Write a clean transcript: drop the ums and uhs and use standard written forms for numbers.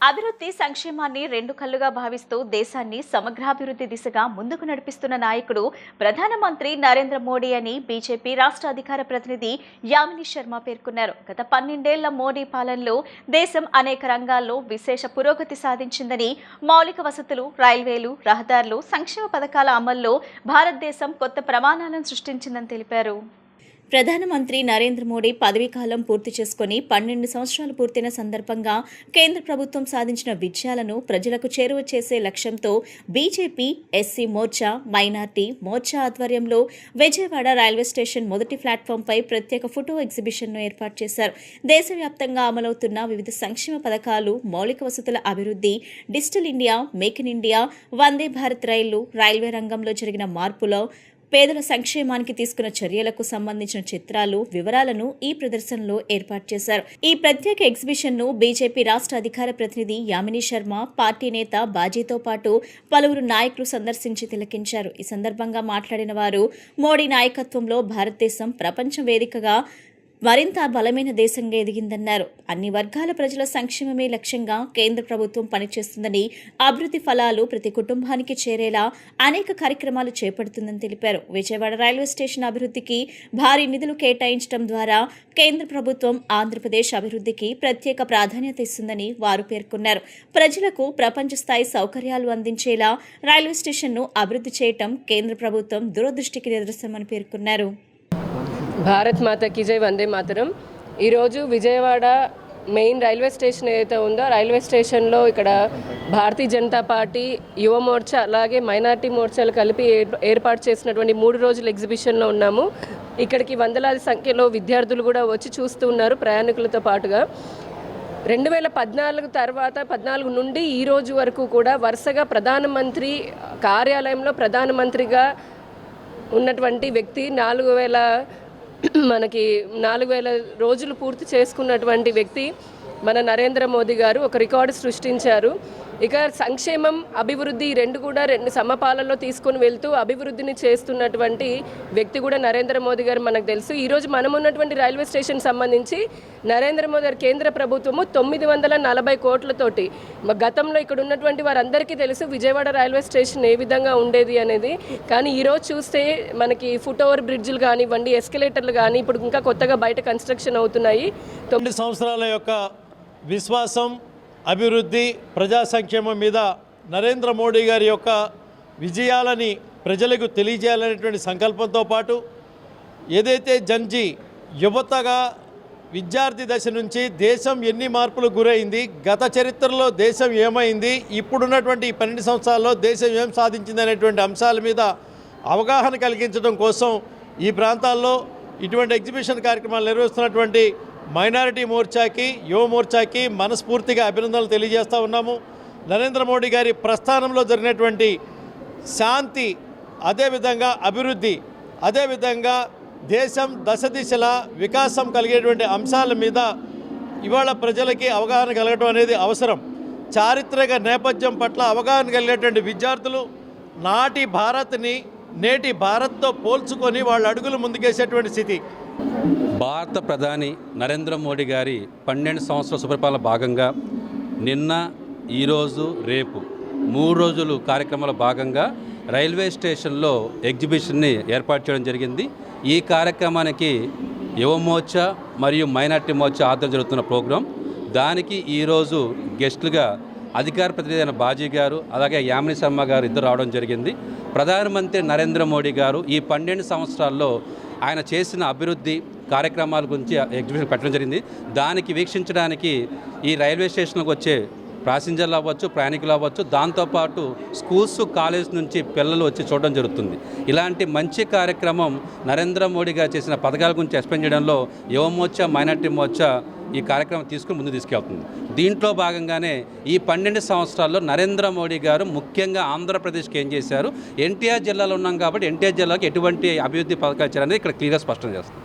అభివృద్ధి సంక్షేమాన్ని రెండు కళ్లుగా భావిస్తూ దేశాన్ని సమగ్రాభివృద్ధి దిశగా ముందుకు నడిపిస్తున్న నాయకుడు ప్రధానమంత్రి నరేంద్ర మోడీ అని బీజేపీ రాష్ట్ర అధికార ప్రతినిధి యామిని శర్మ పేర్కొన్నారు. గత 12 ఏళ్ల మోడీ పాలనలో దేశం అనేక రంగాల్లో విశేష పురోగతి సాధించిందని, మౌలిక వసతులు, రైల్వేలు, రహదారులు, సంక్షేమ పథకాల అమల్లో భారతదేశం కొత్త ప్రమాణాలను సృష్టించిందని తెలిపారు. ప్రధానమంత్రి నరేంద్ర మోడీ పదవీకాలం పూర్తి చేసుకుని 12 సంవత్సరాలు పూర్తయిన సందర్భంగా కేంద్ర ప్రభుత్వం సాధించిన విజయాలను ప్రజలకు చేరువ చేసే లక్ష్యంతో BJP, SC Morcha, minority Morcha ఆధ్వర్యంలో విజయవాడ రైల్వే స్టేషన్ మొదటి ప్లాట్ఫామ్పై ప్రత్యేక ఫోటో ఎగ్జిబిషన్ను ఏర్పాటు చేశారు. దేశవ్యాప్తంగా అమలవుతున్న వివిధ సంక్షేమ పథకాలు, మౌలిక వసతుల అభివృద్ధి, digital India, make in India, Vande Bharat రైళ్లు, రైల్వే రంగంలో జరిగిన మార్పులో పేదల సంక్షేమానికి తీసుకున్న చర్యలకు సంబంధించిన చిత్రాలు, వివరాలను ఈ ప్రదర్శనలో ఏర్పాటు చేశారు. ఈ ప్రత్యేక ఎగ్జిబిషన్ ను బీజేపీ రాష్ట్ర అధికార ప్రతినిధి యామిని శర్మ, పార్టీ నేత బాజీతో పాటు పలువురు నాయకులు సందర్శించి తిలకించారు. ఈ సందర్భంగా మాట్లాడిన వారు, మోడీ నాయకత్వంలో భారతదేశం ప్రపంచ వేదికగా మరింత బలమైన దేశంగా ఎదిగిందన్నారు. అన్ని వర్గాల ప్రజల సంక్షేమమే లక్ష్యంగా కేంద్ర ప్రభుత్వం పనిచేస్తుందని, అభివృద్ధి ఫలాలు ప్రతి కుటుంబానికి చేరేలా అనేక కార్యక్రమాలు చేపడుతుందని తెలిపారు. విజయవాడ రైల్వే స్టేషన్ అభివృద్ధికి భారీ నిధులు కేటాయించడం ద్వారా కేంద్ర ప్రభుత్వం ఆంధ్రప్రదేశ్ అభివృద్ధికి ప్రత్యేక ప్రాధాన్యత ఇస్తుందని వారు పేర్కొన్నారు. ప్రజలకు ప్రపంచ స్థాయి సౌకర్యాలు అందించేలా రైల్వే స్టేషన్ను అభివృద్ధి చేయడం కేంద్ర ప్రభుత్వం దూరదృష్టికి నిదర్శనమని పేర్కొన్నారు. భారత్ మాతకి జై, వందే మాతరం. ఈరోజు విజయవాడ మెయిన్ రైల్వే స్టేషన్ ఏదైతే ఉందో రైల్వే స్టేషన్లో ఇక్కడ భారతీయ జనతా పార్టీ, యువ మోర్చా అలాగే మైనార్టీ మోర్చాలు కలిపి ఏర్పాటు చేసినటువంటి 3 రోజుల ఎగ్జిబిషన్లో ఉన్నాము. ఇక్కడికి వందలాది సంఖ్యలో విద్యార్థులు కూడా వచ్చి చూస్తూ ఉన్నారు ప్రయాణికులతో పాటుగా. 2014 తర్వాత 14 నుండి ఈ రోజు వరకు కూడా వరుసగా ప్రధానమంత్రి కార్యాలయంలో ప్రధానమంత్రిగా ఉన్నటువంటి వ్యక్తి 4,000 రోజులు పూర్తి చేసుకున్నటువంటి వ్యక్తి మన నరేంద్ర మోదీ గారు ఒక రికార్డు సృష్టించారు. ఇక సంక్షేమం, అభివృద్ధి రెండు సమపాలలో తీసుకొని వెళ్తూ అభివృద్ధిని చేస్తున్నటువంటి వ్యక్తి కూడా నరేంద్ర మోదీ గారు మనకు తెలుసు. ఈరోజు మనం ఉన్నటువంటి రైల్వే స్టేషన్ సంబంధించి నరేంద్ర మోదీ గారు కేంద్ర ప్రభుత్వము 940 కోట్లతోటి, గతంలో ఇక్కడ ఉన్నటువంటి వారందరికీ తెలుసు విజయవాడ రైల్వే స్టేషన్ ఏ విధంగా ఉండేది అనేది. కానీ ఈరోజు చూస్తే మనకి ఫుట్ ఓవర్ బ్రిడ్జ్లు కానివ్వండి, ఎస్కలేటర్లు కానీ ఇప్పుడు ఇంకా కొత్తగా బయట కన్స్ట్రక్షన్ అవుతున్నాయి. 9 సంవత్సరాల యొక్క విశ్వాసం, అభివృద్ధి, ప్రజా సంక్షేమం మీద నరేంద్ర మోడీ గారి యొక్క విజయాలని ప్రజలకు తెలియజేయాలనేటువంటి సంకల్పంతో పాటు ఏదైతే జంజీ యువతగా విద్యార్థి దశ నుంచి దేశం ఎన్ని మార్పులకు గురైంది, గత చరిత్రలో దేశం ఏమైంది, ఇప్పుడున్నటువంటి 12 సంవత్సరాల్లో దేశం ఏం సాధించింది అనేటువంటి అంశాల మీద అవగాహన కలిగించడం కోసం ఈ ప్రాంతాల్లో ఇటువంటి ఎగ్జిబిషన్ కార్యక్రమాలు నిర్వహిస్తున్నటువంటి మైనారిటీ మోర్చాకి, యువ మోర్చాకి మనస్ఫూర్తిగా అభినందనలు తెలియజేస్తూ ఉన్నాము. నరేంద్ర మోడీ గారి ప్రస్థానంలో జరిగినటువంటి శాంతి, అదేవిధంగా అభివృద్ధి, అదేవిధంగా దేశం దశ దిశల వికాసం కలిగేటువంటి అంశాల మీద ఇవాళ ప్రజలకి అవగాహన కలగడం అనేది అవసరం. చారిత్రక నేపథ్యం పట్ల అవగాహన కలిగేటువంటి విద్యార్థులు నాటి భారత్ని నేటి భారత్తో పోల్చుకొని వాళ్ళ అడుగులు ముందుకేసేటువంటి స్థితి. భారత ప్రధాని నరేంద్ర మోడీ గారి 12 సంవత్సరాల సుపరిపాలన భాగంగా నిన్న, ఈరోజు, రేపు 3 రోజులు కార్యక్రమాల భాగంగా రైల్వే స్టేషన్లో ఎగ్జిబిషన్ని ఏర్పాటు చేయడం జరిగింది. ఈ కార్యక్రమానికి యువ మోర్చా మరియు మైనార్టీ మోర్చా ఆధ్వర్యంలో జరుగుతున్న ప్రోగ్రాం. దానికి ఈరోజు గెస్టులుగా అధికార ప్రతినిధి అయిన బాజీ గారు, అలాగే యామిని శర్మ గారు ఇద్దరు రావడం జరిగింది. ప్రధానమంత్రి నరేంద్ర మోడీ గారు ఈ 12 సంవత్సరాల్లో ఆయన చేసిన అభివృద్ధి కార్యక్రమాల గురించి ఎగ్జిబిషన్ పెట్టడం జరిగింది. దానికి వీక్షించడానికి ఈ రైల్వే స్టేషన్కి వచ్చే ప్యాసింజర్లు అవ్వచ్చు, ప్రయాణికులు అవ్వచ్చు, దాంతోపాటు స్కూల్స్, కాలేజ్ నుంచి పిల్లలు వచ్చి చూడడం జరుగుతుంది. ఇలాంటి మంచి కార్యక్రమం నరేంద్ర మోడీ గారు చేసిన పథకాల గురించి ఎక్స్ప్లెయిన్ చేయడంలో యువ మోర్చా, మైనార్టీ మోర్చా ఈ కార్యక్రమం తీసుకుని ముందు తీసుకెళ్తుంది. దీంట్లో భాగంగానే ఈ 12 సంవత్సరాల్లో నరేంద్ర మోడీ గారు ముఖ్యంగా ఆంధ్రప్రదేశ్కి ఏం చేశారు, ఎన్టీఆర్ జిల్లాలో ఉన్నాం కాబట్టి ఎన్టీఆర్ జిల్లాకి ఎటువంటి అభివృద్ధి పథకాలు ఇచ్చారనేది ఇక్కడ క్లియర్గా స్పష్టం చేస్తుంది.